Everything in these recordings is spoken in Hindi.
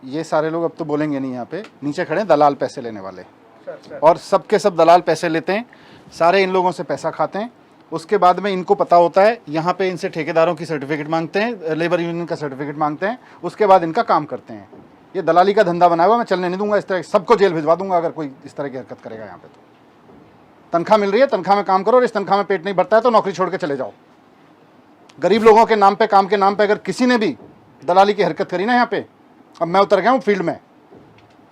ये सारे लोग अब तो बोलेंगे नहीं, यहाँ पे नीचे खड़े हैं दलाल पैसे लेने वाले, और सबके सब दलाल पैसे लेते हैं, सारे इन लोगों से पैसा खाते हैं। उसके बाद में इनको पता होता है, यहाँ पे इनसे ठेकेदारों की सर्टिफिकेट मांगते हैं, लेबर यूनियन का सर्टिफिकेट मांगते हैं, उसके बाद इनका काम करते हैं। ये दलाली का धंधा बना हुआ, मैं चलने नहीं दूंगा इस तरह, सबको जेल भिजवा दूंगा अगर कोई इस तरह की हरकत करेगा यहाँ पे। तो तनख्वाह मिल रही है, तनख्वाह में काम करो, और इस तनख्वाह में पेट नहीं भरता है तो नौकरी छोड़ के चले जाओ। गरीब लोगों के नाम पे, काम के नाम पे अगर किसी ने भी दलाली की हरकत करी ना यहाँ पे, अब मैं उतर गया हूँ फील्ड में,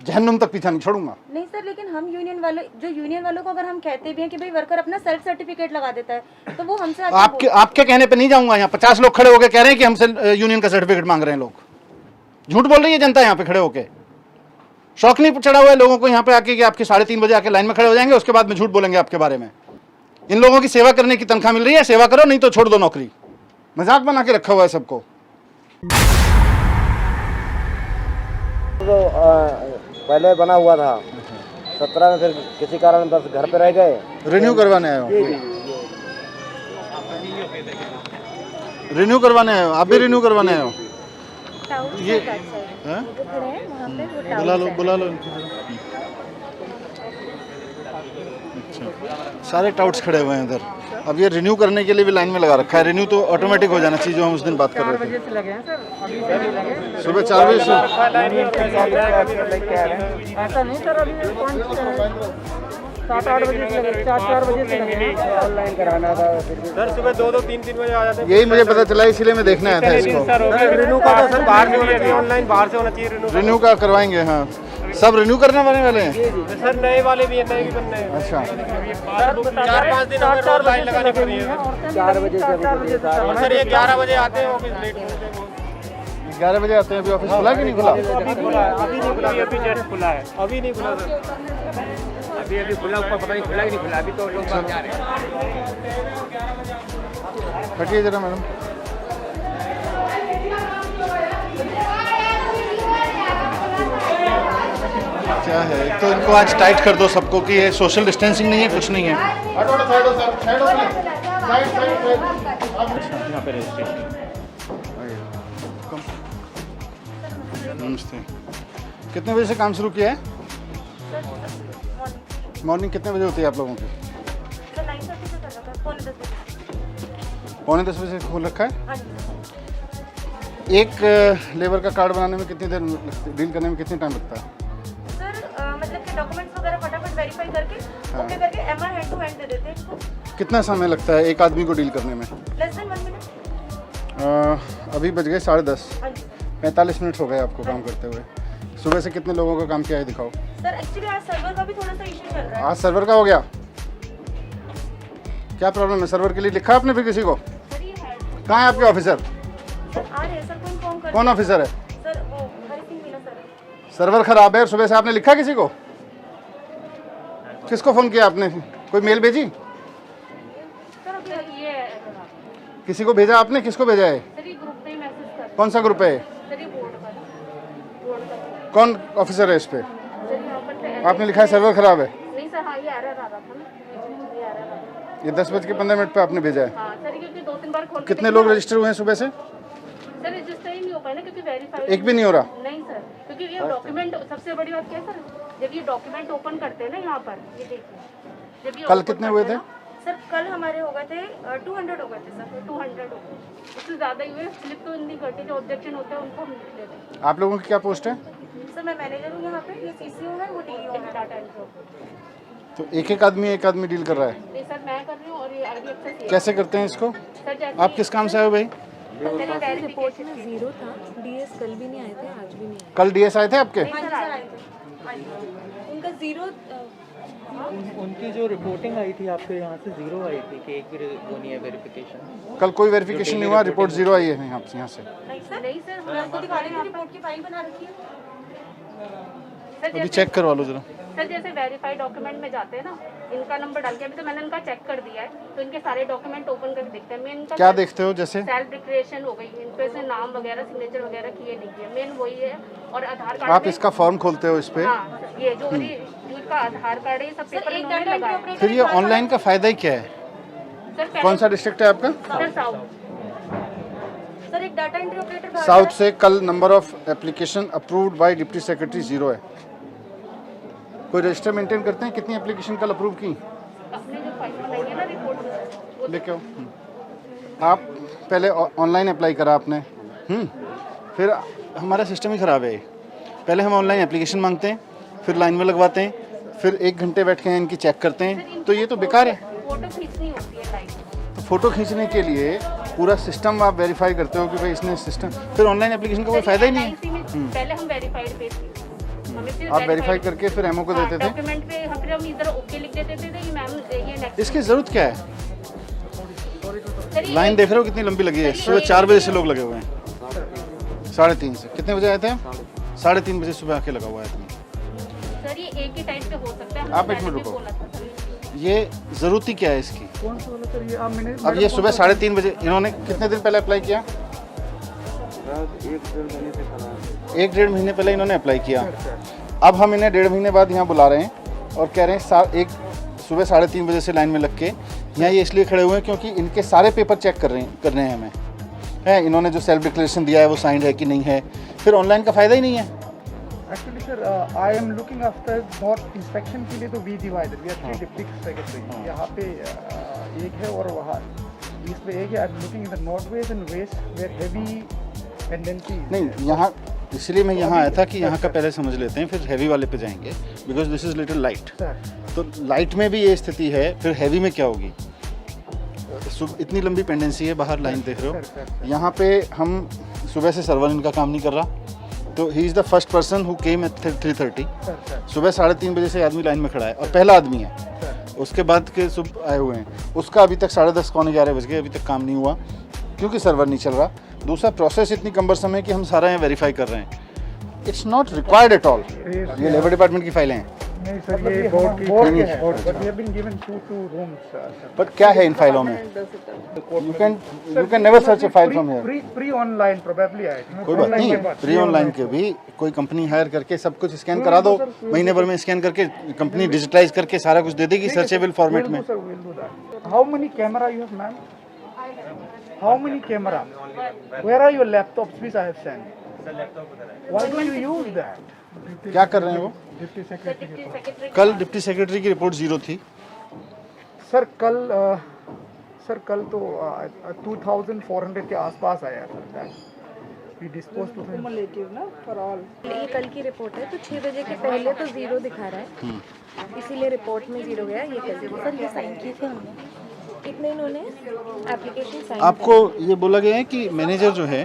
जहन्नुम तक पीछा नहीं छोड़ूंगा। नहीं सर, लेकिन हम यूनियन वालों को अगर हम कहते भी हैं कि भाई वर्कर अपना सेल्फ सर्टिफिकेट लगा देता है, तो वो हमसे आपके कहने पे नहीं जाऊंगा। यहाँ 50 लोग खड़े होकर कह रहे हैं कि हमसे यूनियन का सर्टिफिकेट मांग रहे हैं लोग। झूठ बोल रही है जनता यहाँ पे खड़े होके। शौक नहीं चढ़ा हुआ है लोगों को यहाँ पे आके कि आपके 3:30 बजे आके लाइन में खड़े हो जाएंगे, उसके बाद में झूठ बोलेंगे आपके बारे में। इन लोगों की सेवा करने की तनख्वाह मिल रही है, सेवा करो, नहीं तो छोड़ दो नौकरी। मजाक बना के रखा हुआ है सबको। तो पहले बना हुआ था 17 में, फिर किसी कारण बस घर पे रह गए। रिन्यू करवाने आए हो? रिन्यू करवाने आए हो? आप भी रिन्यू करवाने आए हो? ये बुला लो इनको। अच्छा, सारे टाउट्स खड़े हुए हैं इधर। अब ये रिन्यू करने के लिए भी लाइन में लगा रखा है। रिन्यू तो ऑटोमेटिक हो जाना चाहिए, जो हम उस दिन बात कर रहे थे। सुबह 4 बजे से ऐसा नहीं सर, अभी 7-8 बजे से लगे, 4 बजे से लगे। ऑनलाइन कराना था सर, सुबह 2-3 बजे आ जाते हैं। यही मुझे पता चला, इसीलिए मैं देखने आया था इसको। रिन्यू का तो सर बाहर से होना चाहिए, ऑनलाइन बाहर से होना चाहिए। रिन्यू का करवाएंगे? हाँ, सब रिन्यू करने वाले हैं सर, नए वाले भी हैं, नए भी बनने हैं। अच्छा, 4-5 दिन अगर ऑनलाइन लगानी पड़ी है। 4 बजे से और सर ये 11 बजे आते हैं ऑफिस, लेट पहुंचते हैं। 11 बजे आते हैं। अभी ऑफिस खुला कि नहीं खुला? अभी नहीं खुला, अभी जस्ट खुला है, अभी नहीं खुला सर। अभी खुला, ऊपर पता नहीं खुला कि नहीं खुला, अभी तो लोग बाहर जा रहे हैं। हटिए जरा मैडम। क्या है, एक तो इनको आज टाइट कर दो सबको कि ये सोशल डिस्टेंसिंग नहीं है, कुछ नहीं है। यहाँ पे रजिस्ट्रेशन। नमस्ते। कितने बजे से काम शुरू किया है? मॉर्निंग कितने बजे होती है आप लोगों की? 9:30 से कर रखा है, पौने 10 बजे। पौने 10 बजे खोल रखा है। हाँ जी। एक लेबर का कार्ड बनाने में कितनी देर लगती, डील करने में कितनी टाइम लगता है? सर मतलब कि डॉक्यूमेंट्स वगैरह फटाफट वेरीफाई करके ओके करके एमआर हैंड टू हैंड दे देते हैं इसको। कितना समय लगता है एक आदमी को डील करने में? Less than 1 minute. अभी बज गए 10:30। हाँ जी 45 मिनट हो गए आपको काम करते हुए। सुबह से कितने लोगों का काम किया है दिखाओ। सर, एक्चुअली आज सर्वर का भी थोड़ा सा इशू चल रहा है। आज सर्वर का हो गया? क्या प्रॉब्लम है? सर्वर के लिए लिखा आपने फिर किसी को? सर ये है, कहाँ है आपके ऑफिसर? सर आ रहे हैं सर, को इन्फॉर्म कर। कौन ऑफिसर है? सर वो हरि सिंह मीना सर। सर्वर खराब है और सुबह से आपने लिखा किसी को? किसको फ़ोन किया आपने? कोई मेल भेजी? सर अभी ये किसी को भेजा आपने? किसको भेजा है? सर ये ग्रुप पे ही मैसेज कर। कौन सा ग्रुप है? सर ये बोर्ड का। कौन ऑफिसर है इस पे? सर यहाँ पर आपने लिखा है सर्वर खराब है। नहीं सर, हाँ ये आ रहा था ना, ये आ रहा था। ये 10:15 पे आपने भेजा है। हाँ सर, क्योंकि 2-3 बार खोल के कितने लोग रजिस्टर हुए हैं सुबह से? सर रजिस्टर ही नहीं हो पाया ना, क्योंकि वेरीफाई एक भी नहीं हो रहा? नहीं सर, क्योंकि ये डॉक्यूमेंट, सबसे बड़ी बात क्या है सर, जब ये डॉक्यूमेंट ओपन करते हैं ना यहाँ पर, ये देखिए जब ये कल open कितने करते हुए हैं थे? ना, सर कल हमारे हो गए थे 200 हो गए थे सर, 200 हो गए, उससे ज़्यादा ही हुए। स्लिप तो नहीं करते, जो ऑब्जेक्शन होता है उनको हम लिख लेते हैं। आप लोगों की क्या पोस्ट है? सर मैं मैनेजर हूँ यहाँ पे, ये सीसीओ है, वो डीईओ है डाटा एंट्री। तो एक आदमी डील कर रहा है? नहीं सर, मैं कर रही हूँ और ये आईडी एक्सेस कैसे करते हैं इसको? सर जैसे आप किस काम से आए हो भाई? रिपोर्ट में 0 था। डीएस कल भी नहीं आए थे, आज भी नहीं आए। कल डीएस आए थे आपके? सर आए थे, उनका 0 उनकी जो रिपोर्टिंग आई थी आपके यहाँ से 0 आई थी कि एक भी वो नहीं है वेरिफिकेशन। कल कोई वेरिफिकेशन नहीं हुआ, रिपोर्ट 0 आई है यहाँ से। नहीं सर मैं आपको दिखा रही हूँ, रिपोर्ट की फाइल बना रखी है। अभी चेक करवा लो जरा। सर जैसे वेरीफाइड डॉक्यूमेंट में जाते हैं ना, इनका नंबर डाल के, अभी तो मैंने इनका चेक कर दिया है, तो इनके सारे डॉक्यूमेंट ओपन करके देखते हैं। मेन इनका क्या देखते हो? जैसे सेल्फ डिक्लेरेशन हो गई, इन पे से नाम वगैरह, सिग्नेचर वगैरह किए नहीं किए, मेन वही है। और आधार कार्ड आप में- इसका फॉर्म खोलते हो इस पे? हाँ, ये जो इनका आधार कार्ड है, ये सब पेपर इन्होंने लगाया। फिर ये ऑनलाइन का फायदा ही क्या है? सर कौन सा डिस्ट्रिक्ट है आपका? Sir south. सर एक डाटा एंट्री ऑपरेटर साउथ से कल number of application approved by deputy secretary 0 है। कोई रजिस्टर मेंटेन करते हैं कितनी एप्लीकेशन कल अप्रूव की? अपने जो फाइल बनाई है ना रिपोर्ट लेके आओ। आप पहले ऑनलाइन अप्लाई करा आपने, फिर हमारा सिस्टम ही ख़राब है। पहले हम ऑनलाइन एप्लीकेशन मांगते हैं, फिर लाइन में लगवाते हैं, फिर 1 घंटे बैठ के इनकी चेक करते हैं, तो ये तो बेकार है। फोटो खींचनी होती है लाइव। तो फ़ोटो खींचने के लिए पूरा सिस्टम आप वेरीफाई करते हो कि भाई इसने सिस्टम, फिर ऑनलाइन एप्लीकेशन का कोई फ़ायदा ही नहीं है। पहले हम वेरीफाइड पे थे, हमें सिर्फ आप वेरीफाई करके फिर एमओ को देते थे। डॉक्यूमेंट पे हम इधर ओके लिख देते थे कि मैम ये नेक्स्ट। इसकी ज़रूरत क्या है? लाइन देख रहे हो कितनी लंबी लगी है। सुबह 4 बजे से लोग लगे हुए हैं, 3:30 से। कितने बजे आए थे? 3:30 बजे सुबह आके लगा हुआ है आदमी। सर ये एक ही टाइम पे हो सकता है। आप एक मिनट रुको, ये ज़रूरत ही क्या है इसकी? कौन सा वाला सर ये आप मैंने अब ये सुबह 3:30 बजे इन्होंने कितने दिन पहले अप्लाई किया? 1-1.5 महीने पहले इन्होंने अप्लाई किया। अब हम इन्हें 1.5 महीने बाद यहाँ बुला रहे हैं और कह रहे हैं सुबह 3:30 बजे से लाइन में लग के यहाँ ये इसलिए खड़े हुए हैं क्योंकि इनके सारे पेपर चेक करने हैं हमें। है इन्होंने जो सेल्फ डिक्लेरेशन दिया है वो साइंड है कि नहीं है, फिर ऑनलाइन का फ़ायदा ही नहीं है। Actually sir I am looking after not inspection के लिए तो we divided, we are 3 deputy secretary. यहाँ पे एक है और वहाँ बीच में एक है। I am looking in the north west and west where heavy pendency. नहीं, यहाँ इसलिए मैं यहाँ आया था कि यहाँ का पहले समझ लेते हैं, फिर हैवी वाले पे जाएंगे, because this is little light. तो लाइट में भी ये स्थिति है, फिर हैवी में क्या होगी? इतनी लंबी पेंडेंसी है, बाहर लाइन देख रहे हो। यहाँ पे हम सुबह से सर्वर इनका काम नहीं कर रहा, तो he is the first person who came at 3:30। सुबह 3:30 बजे से आदमी लाइन में खड़ा है और पहला आदमी है। उसके बाद के सुबह आए हुए हैं, उसका अभी तक 10:30 पौने 11 बज गए, अभी तक काम नहीं हुआ क्योंकि सर्वर नहीं चल रहा। दूसरा प्रोसेस इतनी कम्बरसम है कि हम सारा यहाँ वेरीफाई कर रहे हैं। It's not required at all. ये लेबर डिपार्टमेंट की फाइलें हैं। नहीं सर ये बोर्ड की है, but we have been given 2 rooms sir. But क्या है इन फाइलों में? You can never search a file from here. Pre online probably I think. कोई बात नहीं, प्री ऑनलाइन के भी कोई कंपनी हायर करके सब कुछ स्कैन करा दो, महीने भर में स्कैन करके कंपनी डिजिटलाइज करके सारा कुछ दे देगी सर्चेबल फॉर्मेट में। How many camera you have ma'am? How many camera? Where are your laptops which I have sent? Why do you use that? क्या कर रहे हैं वो? डिप्टी सेक्रेटरी कल डिप्टी सेक्रेटरी की रिपोर्ट 0 थी। सर कल तो 2400 के आसपास आया था। वी डिस्पोज टू क्युमुलेटिव ना फॉर ऑल। ये कल की रिपोर्ट है तो 6 बजे के पहले तो 0 दिखा रहा है, इसीलिए रिपोर्ट में 0 गया। ये कल की सर ये साइन किए थे हमने, इतने इन्होंने एप्लीकेशन साइन। आपको ये बोला गया है कि मैनेजर जो है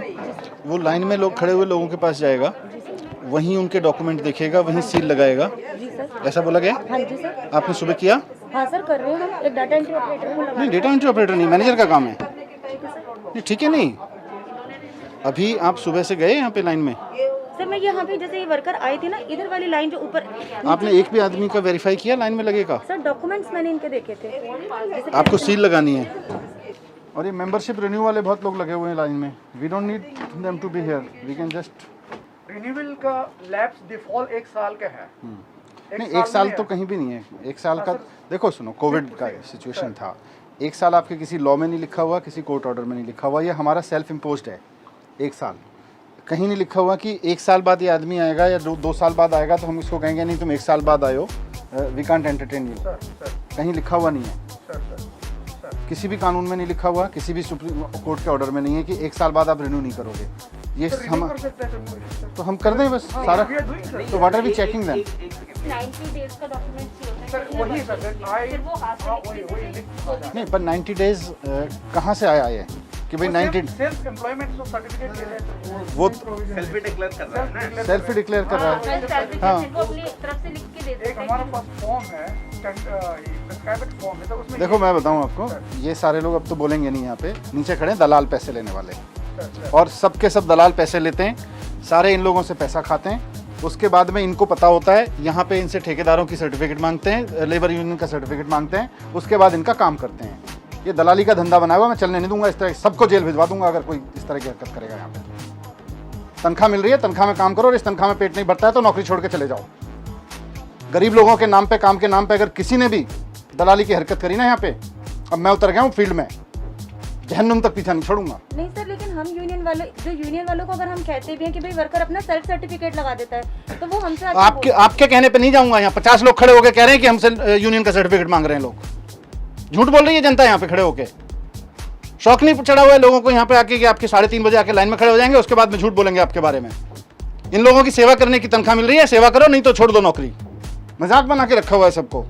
वो लाइन में लोग खड़े हुए लोगों के पास जाएगा, वहीं उनके डॉक्यूमेंट देखेगा, वहीं सील लगाएगा, जी सर। ऐसा बोला गया? हाँ जी सर। आपने सुबह किया? हाँ सर कर रहे हैं हम। एक डाटा एंट्री ऑपरेटर को लगा। नहीं, डेटा एंट्री ऑपरेटर नहीं, मैनेजर का काम है। नहीं ठीक है, नहीं अभी आप सुबह से गए यहाँ पे लाइन में? सर मैं यहाँ पे जैसे ये वर्कर आए थे ना, इधर वाली लाइन जो ऊपर। आपने एक भी आदमी का वेरीफाई किया लाइन में लगेगा? सर डॉक्यूमेंट्स मैंने इनके देखे थे, जैसे आपको सील लगानी है। और ये मेंबरशिप रिन्यू वाले बहुत लोग लगे हुए हैं लाइन में। We don't need them to be here, we can just. Renewal का लैप्स डिफॉल्ट 1 साल का है। नहीं, 1 साल तो कहीं भी नहीं है। 1 साल का देखो, सुनो, कोविड का सिचुएशन था। 1 साल आपके किसी लॉ में नहीं लिखा हुआ, किसी कोर्ट ऑर्डर में नहीं लिखा हुआ, ये हमारा सेल्फ इम्पोज्ड है। 1 साल कहीं नहीं लिखा हुआ कि 1 साल बाद ये आदमी आएगा या 2 साल बाद आएगा तो हम इसको कहेंगे नहीं तुम 1 साल बाद आयो, वी कांट एंटरटेन यू। कहीं लिखा हुआ नहीं है, किसी भी कानून में नहीं लिखा हुआ, किसी भी सुप्रीम कोर्ट के ऑर्डर में नहीं है कि 1 साल बाद आप रिन्यू नहीं करोगे। ये हम तो हम कर दें बस सारा। तो what are we checking then? 90 days का डॉक्यूमेंट होता है। सर वही सर फिर वो हाथ से नहीं, पर 90 डेज कहाँ से आया ये कि भाई 90 सेल्फ एम्प्लॉयमेंट सर्टिफिकेट दे रहे हैं। वो सेल्फी डिक्लेयर कर रहा है ना। सेल्फ डिक्लेयर कर रहा है। हाँ, वो अपनी तरफ से लिख के दे देते एक हमारे पास फॉर्म है, प्रिस्क्राइब्ड फॉर्म है, तो उसमें देखो मैं बताऊं आपको, ये सारे लोग अब तो बोलेंगे नहीं, यहाँ पे नीचे खड़े हैं दलाल पैसे लेने वाले, और सबके सब दलाल पैसे लेते हैं, सारे इन लोगों से पैसा खाते हैं। उसके बाद में इनको पता होता है, यहाँ पे इनसे ठेकेदारों की सर्टिफिकेट मांगते हैं, लेबर यूनियन का सर्टिफिकेट मांगते हैं, उसके बाद इनका काम करते हैं। ये दलाली का धंधा बनाया हुआ, मैं चलने नहीं दूंगा। इस तरह सबको जेल भिजवा दूंगा अगर कोई इस तरह की हरकत करेगा। यहाँ पे तनख्वाह मिल रही है, तनख्वाह में काम करो, और इस तनख्वाह में पेट नहीं भरता है तो नौकरी छोड़ के चले जाओ। गरीब लोगों के नाम पे, काम के नाम पे अगर किसी ने भी दलाली की हरकत करी ना यहाँ पे, अब मैं उतर गया हूँ फील्ड में, जहन्नुम तक पीछा नहीं छोड़ूंगा। नहीं सर, लेकिन हम यूनियन वालों को अगर हम कहते भी हैं कि भाई वर्कर अपना सेल्फ सर्टिफिकेट लगा देता है तो वो हमसे आके आपके कहने पे नहीं जाऊंगा। यहाँ 50 लोग खड़े होके कह रहे हैं कि हमसे यूनियन का सर्टिफिकेट मांग रहे हैं लोग। झूठ बोल रही है जनता यहाँ पे खड़े होके। शौक नहीं चढ़ा हुआ है लोगों को यहाँ पे आके कि आपके 3:30 बजे आके लाइन में खड़े हो जाएंगे, उसके बाद में झूठ बोलेंगे आपके बारे में। इन लोगों की सेवा करने की तनख्वाह मिल रही है, सेवा करो नहीं तो छोड़ दो नौकरी। मजाक बना के रखा हुआ है सबको।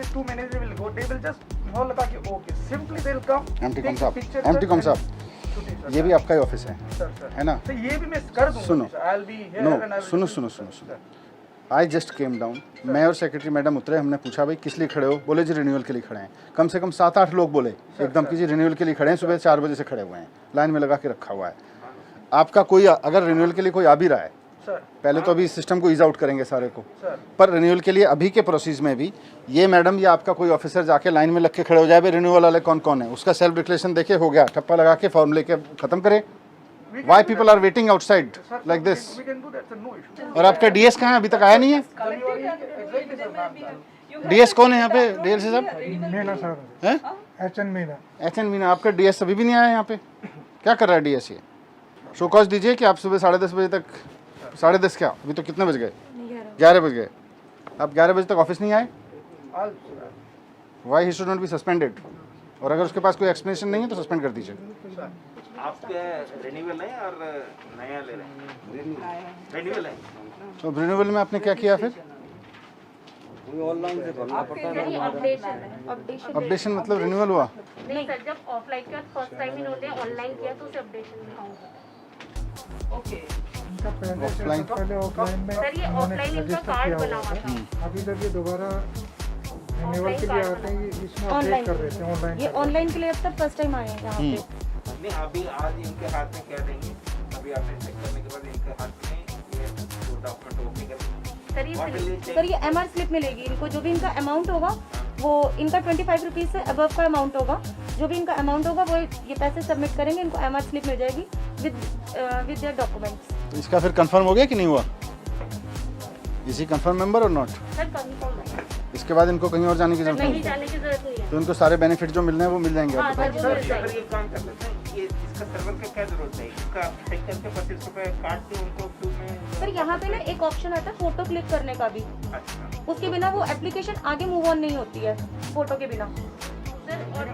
Two managers will go. They will just hold ताकि okay. Simply they will come. एमटी take कॉम साहब, picture, एमटी कॉम sir, साहब, shooting, sir. ये भी आपका ही ऑफिस है, Sir, sir. है ना? तो ये भी मैं कर दूंगा। सुनो। sir. I'll be here no, and I will सुनो do सुनो it, सुनो sir. सुनो। I just came down. मैं और सेक्रेटरी मैडम उतरे, हमने पूछा भाई किस लिए खड़े हो? बोले जी रिन्यूअल के लिए खड़े हैं। कम से कम 7-8 लोग बोले एकदम कि जी रिन्यूअल के लिए खड़े हैं, सुबह 4 बजे से खड़े हुए हैं, लाइन में लगा के रखा हुआ है। आपका कोई अगर रिन्यूअल के लिए कोई आ भी रहा है, Sir, पहले तो अभी सिस्टम को ईज आउट करेंगे सारे को, sir. पर रिन्यूअल के लिए अभी के प्रोसेस में भी ये मैडम या आपका कोई ऑफिसर जाके लाइन में लग के खड़े हो जाए, रिन्यूअल वाले कौन कौन है, उसका सेल्फ डिक्लेरेशन देके हो गया, ठप्पा लगा के फॉर्म लेके खत्म करे। We can why do people that. Are waiting outside Sir, like we this. can- We can do that, sir. No issue. और आपका डीएस कहाँ है? अभी तक आया नहीं है। Exactly, sir, ma'am. डीएस कौन है यहाँ पे? डीएल साहब मीना सर, हैं? एचएन मीना। एचएन मीना। आपका डीएस अभी भी नहीं आया यहाँ पे, क्या कर रहा है डीएस? ये शो कॉज दीजिए कि आप सुबह 10:30 बजे तक, 10:30 क्या, अभी तो कितने बज गए? 11 बज गए। आप 11 बजे तक ऑफिस नहीं आए? Why he should not be suspended? और अगर उसके पास कोई एक्सप्लेनेशन नहीं है तो सस्पेंड कर दीजिए। आपके रिन्यूअल है और नया ले रहे हैं? रिन्यूअल है। तो रिन्यूअल में आपने क्या किया फिर? ऑनलाइन से भरना पड़ता है। अपडेशन अपडेशन मतलब रिन्यूअल हुआ? नहीं सर, जब ऑफलाइन का फर्स्ट टाइम इन्होंने ऑनलाइन किया तो उसे अपडेशन में आऊंगा। ऑफलाइन पहले ऑफलाइन में सर ये ऑफलाइन इनका कार्ड बना हुआ था। अभी जब ये दोबारा रिन्यूअल के लिए आते हैं ये इसमें ऑनलाइन अपडेट कर देते हैं ऑनलाइन। ये ऑनलाइन के लिए अब तक फर्स्ट टाइम आए हैं यहाँ पे। नहीं, अभी आज इनके हाथ में क्या देंगे? अभी आपने चेक करने के बाद इनके हाथ में ये जो डॉक्यूमेंट ओपनिंग है। सर ये एमआर स्लिप मिलेगी इनको, जो भी इनका अमाउंट होगा वो इनका 25 रुपीज़ से अबव का अमाउंट होगा। जो भी इनका अमाउंट होगा वो ये पैसे सबमिट करेंगे, इनको एमआर स्लिप मिल जाएगी विद देयर डॉक्यूमेंट्स। तो इसका फिर कंफर्म हो गया कि नहीं हुआ? इज ही कंफर्म मेंबर और नॉट? सर कंफर्म है, इसके बाद इनको कहीं और जाने की जरूरत नहीं नहीं, जाने की जरूरत नहीं है। तो इनको सारे बेनिफिट जो मिलने हैं वो मिल जाएंगे। हाँ आप सर, बताओ। वो मिल अगर जाएगी। ये काम कर लेते हैं, ये इसका सर्वर का क्या जरूरत है? इसका चेक करके 25 रुपए काट के उनको क्यों में? सर यहाँ पे ना एक ऑप्शन आता है फोटो क्लिक करने का भी, अच्छा, उसके बिना वो एप्लीकेशन आगे मूव ऑन नहीं होती है फोटो के बिना। सर और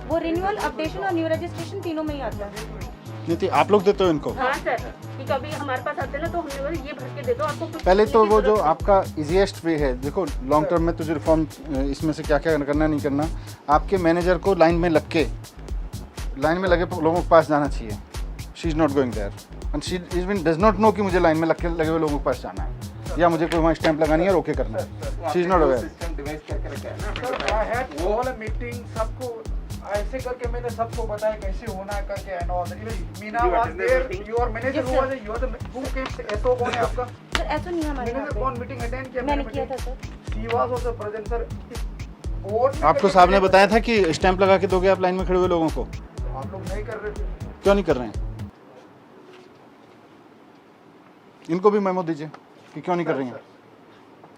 वो रिन्यूअल, अपडेशन और न्यू रजिस्ट्रेशन तीनों में ही आता है। नीति आप लोग देते हो इनको? हाँ सर, कि कभी हमारे पास आते हैं ना तो हमने बोला ये भर के दे दो आपको कुछ पहले तो करने की वो जो जरूरत आपका इजीएस्ट वे है, देखो लॉन्ग टर्म में तो जो रिफॉर्म इसमें से क्या क्या करना नहीं करना, आपके मैनेजर को लाइन में लग के, लाइन में लगे लोगों के पास जाना चाहिए। She is not going there and she even does not know कि मुझे लाइन में लगे हुए लोगों के पास जाना है या मुझे कोई वहाँ स्टैंप लगानी है और ओके करना है। She is not aware. System device करके रखा है ना। Sir I had all meeting, सबको ऐसे करके मैंने सबको बताया कैसे होना है करके and all. Meena was there, your manager who was your the who came SO कौन है आपका? सर ऐसा नहीं है हमारे यहाँ मैनेजर पे। कौन मीटिंग अटेंड किया? मैंने किया था sir. She was also present sir. Board आपको साहब ने बताया था कि स्टैंप लगा के दोगे आप लाइन में खड़े हुए लोगों को? आप लोग नहीं कर रहे थे। क्यों नहीं कर रहे हैं? इनको भी मेमो दीजिए कि क्यों नहीं कर रही हैं।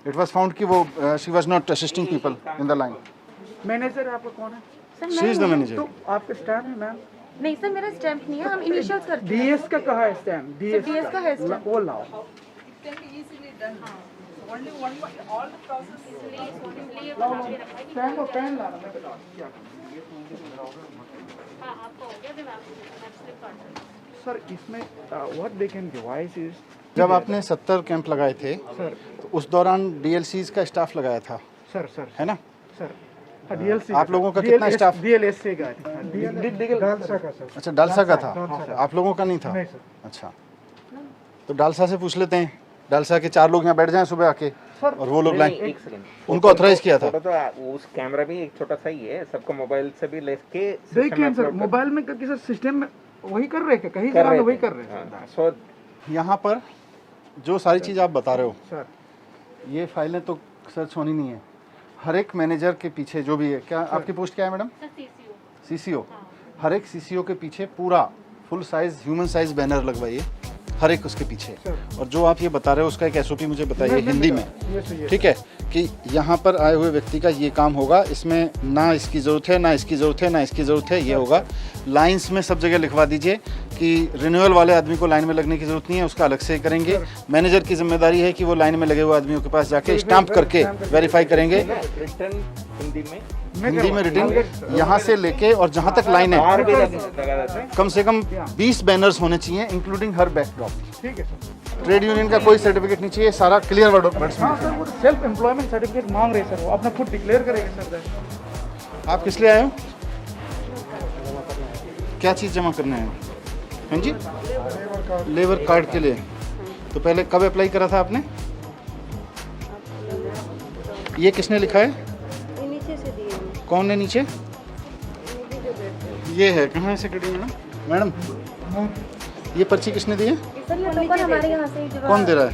इट वाज फाउंड कि वो she was not assisting people in the line. Manager आपका कौन है? Sir she is the manager. तो आपका स्टैम्प है मैम? नहीं सर, मेरा स्टैम्प नहीं है, हम इनिशियल्स करते हैं। डीएस का कहाँ है स्टैम्प? DS का है stamp। वो लाओ। इसलिए बना के रखा है कि स्टैम्प और पेन लाना, मैं बता दूं क्या करना हाँ आपको हो गया, फिर मैं आपको स्लिप काट दूँ। है। सर इसमें what they can device is, जब आपने 70 कैंप लगाए थे सर तो उस दौरान डीएलसीज का स्टाफ लगाया था, सर है ना? सर डीएलसी आप लोगों का कितना स्टाफ? डीएलएससी का डालसा का सर। अच्छा डालसा का था, डालसा। आप लोगों का नहीं था? नहीं सर। अच्छा, तो डालसा से पूछ लेते हैं, डालसा के 4 लोग यहाँ बैठ जाएं सुबह आके सर और वो लोग नहीं, लाइन, एक सेकंड, उनको ऑथराइज किया था। फोटो तो उस कैमरा भी एक छोटा सा ही है, सबको मोबाइल से भी लेके देखिए सर मोबाइल में करके सर सिस्टम में वही कर रहे हैं, कहीं जगह वही कर रहे हैं सो यहाँ पर जो सारी चीज़ आप बता रहे हो, सर। ये फाइलें तो सर्च होनी नहीं है। हर एक मैनेजर के पीछे जो भी है, क्या आपकी पोस्ट क्या है मैडम? Sir CCO। सीसीओ। हर एक सीसीओ के पीछे पूरा full size human size banner लगवाइए हर एक उसके पीछे। और जो आप ये बता रहे हो उसका एक एसओपी मुझे बताइए हिंदी में, ठीक है? कि यहाँ पर आए हुए व्यक्ति का ये काम होगा, इसमें ना इसकी ज़रूरत है, ना इसकी ज़रूरत है, ना इसकी ज़रूरत है, ये होगा। लाइंस में सब जगह लिखवा दीजिए कि रिन्यूअल वाले आदमी को लाइन में लगने की ज़रूरत नहीं है, उसका अलग से करेंगे। मैनेजर की जिम्मेदारी है कि वो लाइन में लगे हुए आदमियों के पास जाके स्टाम्प करके वेरीफाई करेंगे, रिटर्न हिंदी में रिटर्न यहाँ से लेके और जहाँ तक लाइन है लगा देते हैं। कम से कम 20 बैनर्स होने चाहिए, इंक्लूडिंग हर बैकड्रॉप। ठीक है सर। ट्रेड यूनियन का कोई सर्टिफिकेट नहीं चाहिए, सारा क्लियर डॉक्यूमेंट्स में। हाँ सर, वो सेल्फ एम्प्लॉयमेंट सर्टिफिकेट मांग रहे हैं सर, वो अपना खुद डिक्लेयर करेंगे सर। आप किस लिए आए हो? क्या चीज़ जमा करना है? हाँ जी, लेबर कार्ड के लिए। तो पहले कब अप्लाई करा था आपने? ये किसने लिखा है? नीचे से दिए हैं। कौन है नीचे? ये है, कहाँ से कटी मैडम? मैडम ये पर्ची किसने दी है? सर ये टोकन हमारे यहाँ से ही जमा। कौन दे रहा है?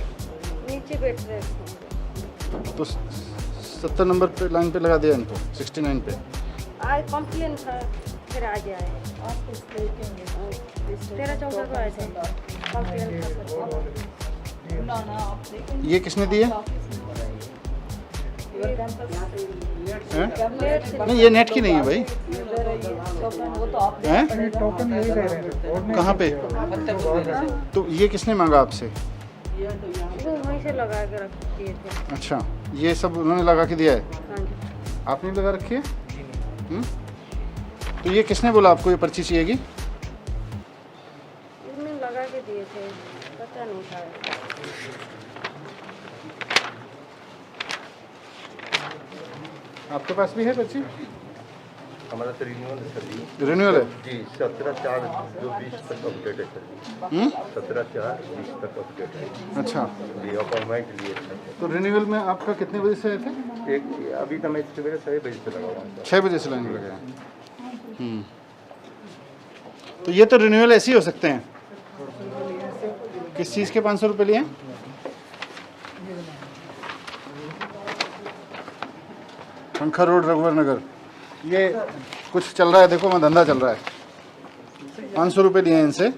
नीचे बैठ रहे हैं। तो 70 नंबर पे लाइन पे लगा दिया इनको, 69 पे। आज कंप्लेन था, फिर आ गया है। 13-14 को आए थे कंप्लेन था। ये किसने दी है? हैं? नहीं ये नेट की नहीं है भाई। हैं? टोकन यही दे रहे हैं। कहाँ पे? तो ये किसने मांगा आपसे? वो वहीं से लगा के रख दिए थे। अच्छा, ये सब उन्होंने लगा के दिया है, हाँ जी। आपने लगा रखी है? तो ये किसने बोला आपको ये पर्ची चाहिएगी? उसने लगा के दिए थे, पता नहीं था। आपके पास भी है पर्ची? हमारा तो रिन्यूअल है सर। रिन्यूअल है जी 17/4/20 तक अपडेट है सर। 17/4/20 तक अपडेट है। अच्छा, जी अपॉइंटमेंट लिए थे। तो रिन्यूअल में आपका कितने बजे से आए थे? एक अभी तो मैं सवेरे 6 बजे से लगा हुआ हूँ सर। 6 बजे से लाइन में लगे हैं। तो ये तो रिन्यूअल ऐसे ही हो सकते हैं। किस चीज़ के 500 रुपये लिए? पंखा रोड रघुवर नगर, ये कुछ चल रहा है, देखो मैं धंधा चल रहा है। 500 रुपये लिए इनसे,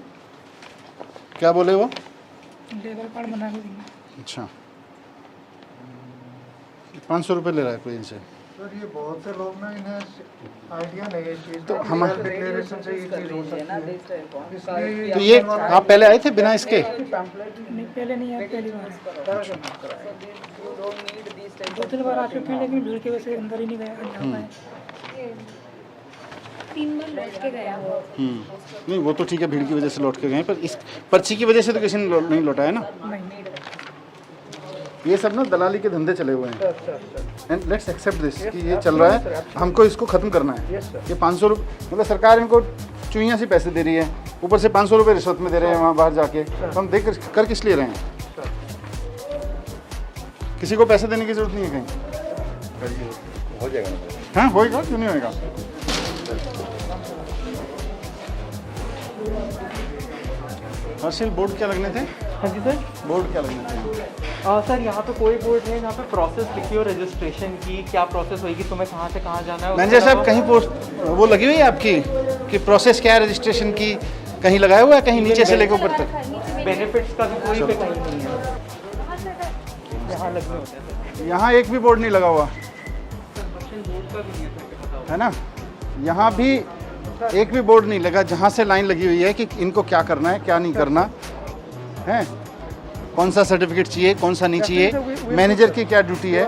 क्या बोले वो? लेबर कार्ड बना के दिए। अच्छा, 500 रुपये ले रहा है कोई इनसे। सर ये बहुत से लोग ना, इन्हें आइडिया नहीं है इस चीज़ तो का। हम डिक्लेरेशन से ये चीज़ हो सकती है। इसलिए तो ये आप पहले आए थे बिना इसके? नहीं, पहले नहीं आया, पहली बार 2-3 बार आ चुके हैं, लेकिन भीड़ की वजह से अंदर ही नहीं गया। 3 बार लौट के गया वो। नहीं वो तो ठीक है, भीड़ की वजह से लौट के गए, पर इस पर्ची की वजह से तो किसी ने नहीं लौटा है ना। ये सब ना दलाली के धंधे चले हुए हैं, एंड लेट्स एक्सेप्ट दिस कि ये चल रहा है, हमको इसको ख़त्म करना है। ये 500 रुपये मतलब सरकार इनको चुईयाँ सी पैसे दे रही है, ऊपर से 500 रुपये रिश्वत में दे रहे हैं वहाँ बाहर जाके। तो हम देख कर किस लिए रहे हैं? किसी को पैसे देने की जरूरत नहीं है कहीं। हो जाएगा। हाँ होएगा, क्यों नहीं होएगा? हर्षिल बोर्ड क्या लगने थे? हाँ जी सर। बोर्ड क्या लगने थे? सर यहाँ पे कोई बोर्ड नहीं, यहाँ पे प्रोसेस लिखी हो रजिस्ट्रेशन की, क्या प्रोसेस होगी, तुम्हें कहाँ से कहाँ जाना है। मैनेजर साहब कहीं पोस्ट वो लगी हुई है आपकी कि प्रोसेस क्या है रजिस्ट्रेशन की? कहीं लगाया हुआ है कहीं नीचे से लेकर ऊपर तक? बेनिफिट्स का भी कोई पे कहीं नहीं है, यहाँ लगने होते हैं सर। यहाँ एक भी बोर्ड नहीं लगा हुआ है ना, यहाँ भी एक भी बोर्ड नहीं लगा जहाँ से लाइन लगी हुई है कि इनको क्या करना है क्या नहीं करना है, कौन सा सर्टिफिकेट चाहिए कौन सा नहीं चाहिए, मैनेजर की क्या ड्यूटी है।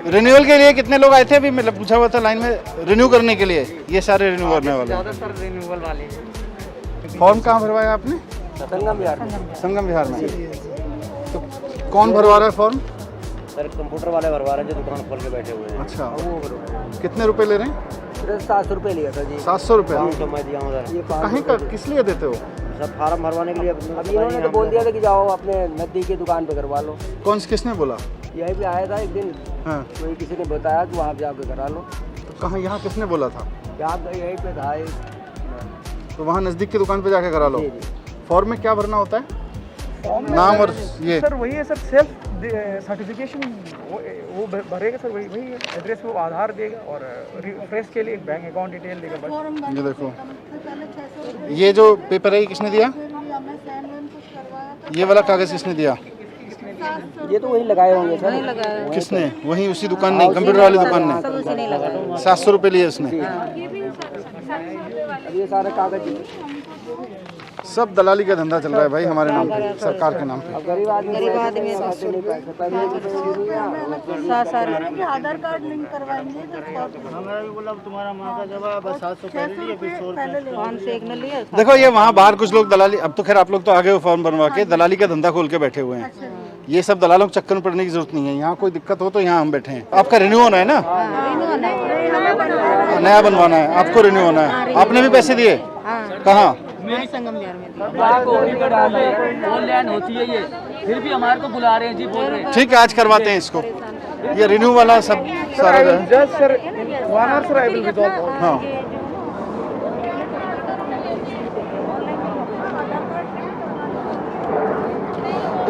रिन्यूअल के लिए कितने लोग आए थे अभी? मतलब पूछा हुआ था लाइन में रिन्यू करने के लिए, ये सारे रिन्यू करने वाले। ज़्यादातर रिन्यूअल वाले। फॉर्म कहाँ भरवाया आपने? संगम बिहार में। संगम विहार में। तो कौन भरवा रहा है फॉर्म? सर कंप्यूटर वाले भरवा रहे हैं जो दुकान खोल के बैठे हुए हैं। अच्छा, कितने रुपए ले रहे हैं? 700 रुपये लिया था जी। 700 रुपये? 500 मैं दिया हूँ सर। कहीं का किस लिए देते हो? सर फार्म भरवाने के लिए। अभी इन्होंने तो बोल दिया था कि जाओ अपने नज़दीक की दुकान पे करवा लो। किसने बोला? यहीं पे आया था एक दिन, हाँ, कोई किसी ने बताया कि वहाँ पे जाके करा लो। तो कहाँ, यहाँ किसने बोला था? यहाँ यहीं पे था एक। तो वहाँ नज़दीक की दुकान पे जाके करा लो। जी जी। फॉर्म में क्या भरना होता है? नाम और ये सर वही है सर, सेल्फ सर्टिफिकेशन वो भरेगा सर, वही एड्रेस वो आधार देगा और रिफ्रेश के लिए एक बैंक अकाउंट डिटेल देगा बस। ये देखो, ये जो पेपर है ये किसने दिया? ये वाला कागज़ किसने दिया? ये तो वही लगाए होंगे सर। किसने? वहीं उसी दुकान ने, कंप्यूटर वाली दुकान ने 700 रुपये लिए उसने। ये सारे कागज सब दलाली का धंधा चल रहा है भाई हमारे नाम पे, सरकार के नाम पे। गरीब आदमी आधार कार्ड लिंक करवाएंगे तो हमारा भी बोला तुम्हारा माँ का जवाब 700 पहले लिए फिर 100 रुपये। देखो ये वहाँ बाहर कुछ लोग दलाली, अब तो खैर आप लोग तो आगे हो फॉर्म बनवा के, दलाली का धंधा खोल के बैठे हुए हैं। ये सब दलालों के चक्कर में पड़ने की जरूरत नहीं है। यहाँ कोई दिक्कत हो तो यहाँ हम बैठे हैं। आपका रिन्यू होना है ना? नया बनवाना है आपको, रिन्यू होना है। आपने भी पैसे दिए? कहाँ? ऑनलाइन होती है ये, फिर भी हमारे को बुला रहे हैं जी, बोल रहे हैं। ठीक है, आज करवाते हैं इसको। ये रिन्यू वाला सब सारा जो है। Just sir, 1 hour sir, I will resolve all. हाँ,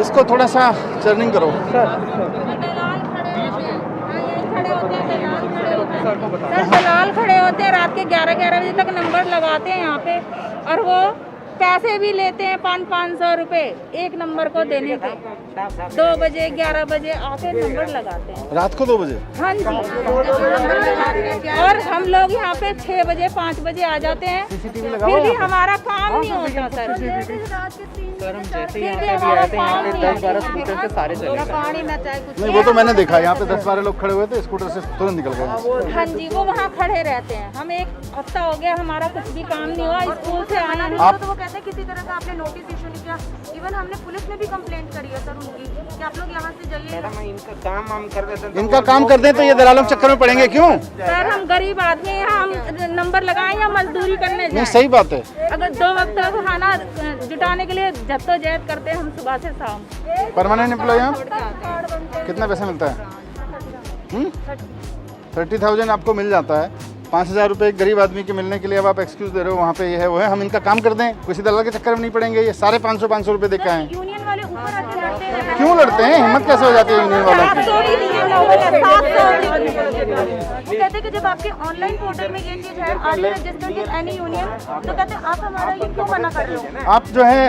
इसको थोड़ा सा चर्निंग करो। सर दलाल खड़े होते हैं रात के 11-11 बजे तक, नंबर लगाते हैं यहाँ पे, और वो पैसे भी लेते हैं 500-500 रुपए एक नंबर को देने के। 2 बजे 11 बजे आके नंबर लगाते हैं। रात को 2 बजे? हाँ जी, और हम लोग यहाँ पे 6 बजे 5 बजे आ जाते हैं, फिर भी हमारा काम नहीं होता सर। सर हम जैसे ही यहाँ पे भी आए थे, यहाँ पे 10-12 स्कूटर से सारे चले गए। नहीं, वो तो मैंने देखा, यहाँ पे 10-12 लोग खड़े हुए थे, स्कूटर से तुरंत निकल गए। हाँ जी, वो वहाँ खड़े रहते हैं। हम 1 हफ्ता हो गया, हमारा कुछ भी काम नहीं हुआ, स्कूल से आए हैं। आप तो वो कहते हैं किसी तरह का आपने नोटिस इशू नहीं किया। इवन हमने पुलिस में भी कंप्लेंट करी है सर उनकी कि आप लोग यहाँ से जाइए। मैडम इनका काम हम कर देते हैं, इनका काम कर दें तो ये दलालों के चक्कर में पड़ेंगे क्यों? सर हम गरीब आदमी हैं, हम नंबर लगाएं या मजदूरी करने नहीं, जाएं। सही बात है। अगर 2 वक्त का खाना जुटाने के लिए जद्दोजहद करते हैं हम सुबह से शाम। परमानेंट एम्प्लॉय आप? कितना पैसा मिलता है? 30,000 आपको मिल जाता है। 5,000 रुपये एक गरीब आदमी के मिलने के लिए अब आप एक्सक्यूज दे रहे हो वहाँ पे ये है वो है। हम इनका काम कर दें, किसी दलाल के चक्कर में नहीं पड़ेंगे। ये सारे 500 रुपये देके आए। यूनियन वाले ऊपर आके लड़ते हैं। क्यों लड़ते हैं? हिम्मत कैसे हो जाती है यूनियन वालों की? 700 भी दिए लोगों ने, 700 भी। वो कहते हैं कि जब आपके ऑनलाइन पोर्टल में ये चीज है, are you registered in any union, तो कहते हैं आप हमारा ये क्यों मना कर रहे हो? आप जो है,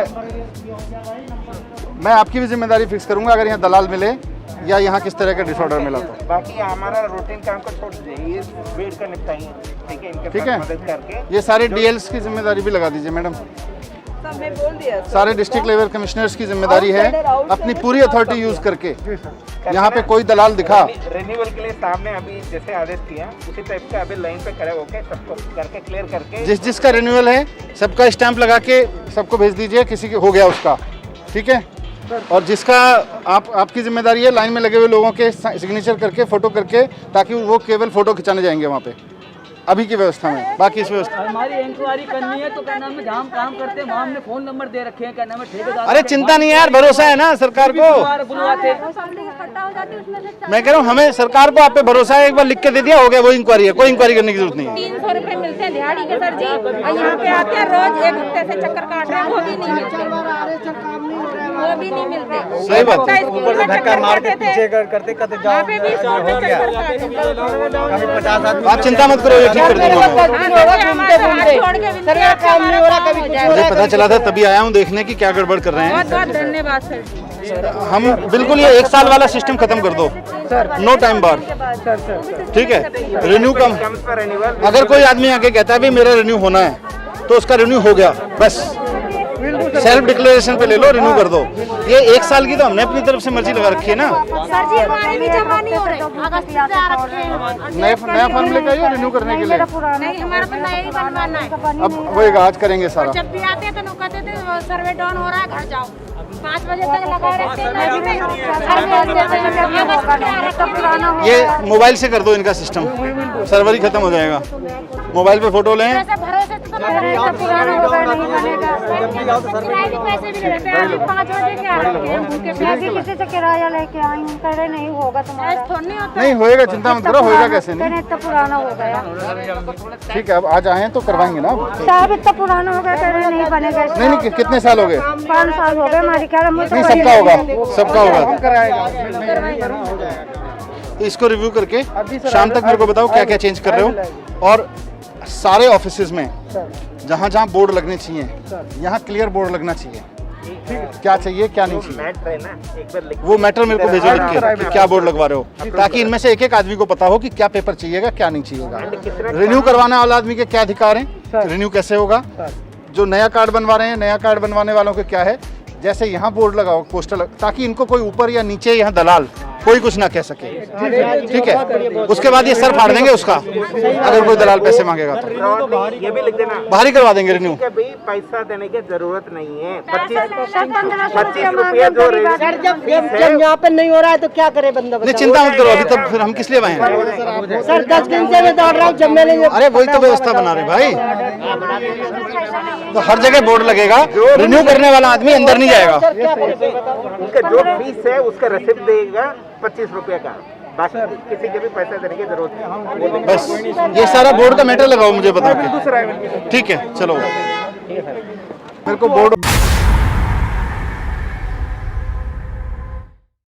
मैं आपकी भी जिम्मेदारी फिक्स करूंगा अगर यहाँ दलाल मिले या यहाँ किस तरह का डिसऑर्डर मिला तो। बाकी हमारा रूटीन काम को छोड़ दीजिए, ये वेट का निपटाइए, ठीक है? इनके ठीक साथ है, मदद करके ये सारे डीएल्स की जिम्मेदारी भी लगा दीजिए मैडम। सारे डिस्ट्रिक्ट लेवल कमिश्नर्स की जिम्मेदारी है अपनी पूरी अथॉरिटी यूज करके यहाँ पे कोई दलाल दिखा। रिन्यूअल के लिए सामने अभी जैसे आदेश किया उसी टाइप का अभी लाइन पे खड़े होके सबको करके क्लियर करके जिस जिसका रिन्यूअल है सबका स्टैंप लगा के सबको भेज दीजिए, किसी के हो गया उसका, ठीक है? और जिसका आपकी जिम्मेदारी है लाइन में लगे हुए लोगों के सिग्नेचर करके फोटो करके, ताकि वो केवल फोटो खिंचाने जाएंगे वहाँ पे अभी की व्यवस्था में। बाकी इस व्यवस्था हमारी इंक्वायरी करनी है तो क्या नाम है, जहाँ हम काम करते हैं वहाँ हमने फोन नंबर दे रखे हैं, क्या नाम है ठेकेदार। अरे चिंता नहीं है यार, भरोसा है ना सरकार को। बुलवाते मैं कह रहा हूँ हमें सरकार को आप पे भरोसा है, एक बार लिख के दे दिया हो गया, वो इंक्वायरी है, कोई इंक्वायरी करने की जरूरत नहीं है। 300 रुपए मिलते हैं दिहाड़ी के सर जी, और यहाँ पे आते हैं रोज 1 हफ्ते से चक्कर काट रहे हैं, वो भी नहीं मिलते, वो भी नहीं मिलते। सही बात है। स्कूल में चक्कर मारते पीछे करते यहाँ पे भी आप चिंता मत करो, ये ठीक कर दूंगा। मुझे पता चला था तभी आया हूँ देखने की क्या गड़बड़ कर रहे बहुत हैं। बहुत धन्यवाद सर। हम बिल्कुल ये 1 साल वाला सिस्टम खत्म कर दो, नो टाइम बार, ठीक है? रिन्यू कम, अगर कोई आदमी आके कहता है भी मेरा रिन्यू होना है तो उसका रिन्यू हो गया, बस सेल्फ डिक्लेरेशन पे ले लो, रिन्यू कर दो। ये 1 साल की तो हमने अपनी तरफ से मर्जी लगा रखी है ना। सर जी हमारे भी जमा नहीं हो रहे, अगस्त से आ रखे हैं। नया फॉर्म लेकर आइए रिन्यू करने के लिए। नहीं, हमारा तो नया ही बनवाना है। अब होएगा, आज करेंगे सारा। जब भी आते हैं तो कहते थे सर्वे डाउन हो रहा है, घर जाओ। 5 बजे तक लगा रहते हैं। ये मोबाइल से कर दो इनका सिस्टम, सर्वर ही खत्म हो जाएगा। मोबाइल पे फोटो लें। भरोसे तो पुराना होगा, नहीं बनेगा। पैसे भी लेते हैं, अभी 5 बजे के आ रखे हैं भूखे प्यासे। किसी से किराया लेके आई हूँ, कह रहे नहीं होगा तुम्हारा। नहीं होता, नहीं होएगा, चिंता मत करो, होएगा कैसे नहीं। इतना पुराना हो गया। ठीक है, अब आज आए हैं तो करवाएंगे ना। साहब इतना पुराना हो गया, कह रहे नहीं बनेगा। नहीं नहीं, कितने साल हो गए? 5 साल हो गए हमारी। कह रहे नहीं, सबका होगा, सबका होगा। तो इसको रिव्यू करके शाम तक मेरे को बताओ क्या क्या चेंज कर रहे हो। और सारे ऑफिसेज में जहाँ जहाँ बोर्ड लगने चाहिए, यहाँ क्लियर बोर्ड लगना चाहिए क्या चाहिए क्या नहीं चाहिए। मैटर है ना, एक बार लिख वो मैटर मेरे को भेजो लिख के कि क्या बोर्ड लगवा रहे हो, ताकि इनमें से एक एक आदमी को पता हो कि क्या पेपर चाहिएगा क्या नहीं चाहिएगा। रिन्यू करवाने वाला आदमी के क्या अधिकार हैं, रिन्यू कैसे होगा, जो नया कार्ड बनवा रहे हैं नया कार्ड बनवाने वालों के क्या है। जैसे यहाँ बोर्ड लगाओ पोस्टर ताकि इनको कोई ऊपर या नीचे यहाँ दलाल कोई कुछ ना कह सके, ठीक है। उसके बाद ये सर फाड़ देंगे उसका, अगर कोई दलाल पैसे मांगेगा तो ये भी लिख देना बाहर ही करवा देंगे रिन्यू। कि भाई पैसा देने की जरूरत नहीं है। 25 रुपया जो जब यहाँ पे नहीं हो रहा है तो क्या करे बंदा? नहीं चिंता मत करो, अभी तक फिर हम किस लिए आए हैं सर 10 दिन से मैं दौड़ रहा हूँ, जब मैंने अरे वही तो व्यवस्था बना रहे भाई, तो हर जगह बोर्ड लगेगा, रिन्यू करने वाला आदमी अंदर नहीं जाएगा। उनका जो फीस है उसका रसीद देगा 25 रुपया का, बाकी किसी के भी पैसा देने की जरूरत नहीं। बस ये सारा बोर्ड का मैटर लगाओ मुझे बता के, ठीक है चलो। मेरे को बोर्ड